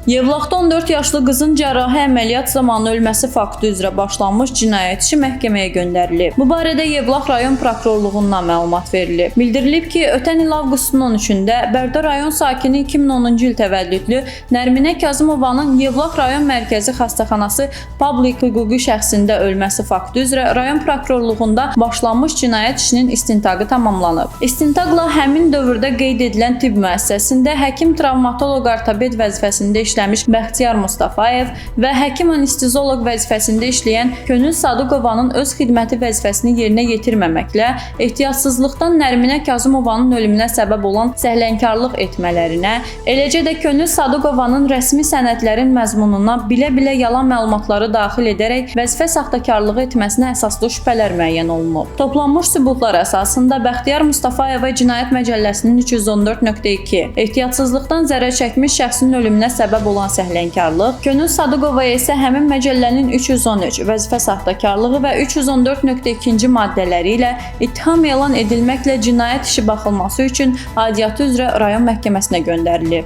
Yevlaxda 14 yaşlı qızın cərrahi əməliyyat zamanı ölməsi faktı üzrə başlanmış cinayət işi məhkəməyə göndərilib. Bu barədə Yevlax rayon prokurorluğundan məlumat verilib. Bildirilib ki, ötən il avqustun 13-də Bərdə rayon sakini 2010-cu il təvəllüdlü Nərminə Kazımovanın Yevlax rayon mərkəzi xəstəxanası publik hüquqi şəxsində ölməsi faktı üzrə rayon prokurorluğunda başlanmış cinayət işinin istintaqı tamamlanıb. İstintaqla həmin dövrdə qeyd edilən tibb müəssisəsində həkim travmatoloq ortoped vəzifəsində işləmiş Bəxtiyar Mustafayev və həkim anestezoloq vəzifəsində işləyən Könül Sadıqovanın öz xidməti vəzifəsini yerinə yetirməməklə ehtiyatsızlıqdan Nərminə Kazımovanın ölümünə səbəb olan səhlənkarlıq etmələrinə, eləcə də Könül Sadıqovanın rəsmi sənədlərin məzmununa bilə-bilə yalan məlumatları daxil edərək vəzifə saxtakarlığı etməsinə əsaslı şübhələr müəyyən olunub. Toplanmış sübutlar əsasında Bəxtiyar Mustafayeva Cinayət Məcəlləsinin 314.2 ehtiyatsızlıqdan zərər çəkmiş şəxsin ölümünə səbəb olan səhlənkarlıq, Könül Sadıqovaya isə həmin məcəllənin 313 vəzifə saxtakarlığı və 314.2-ci maddələri ilə ittiham elan edilməklə cinayət işi baxılması üçün aidiyyatı üzrə rayon məhkəməsinə göndərilib.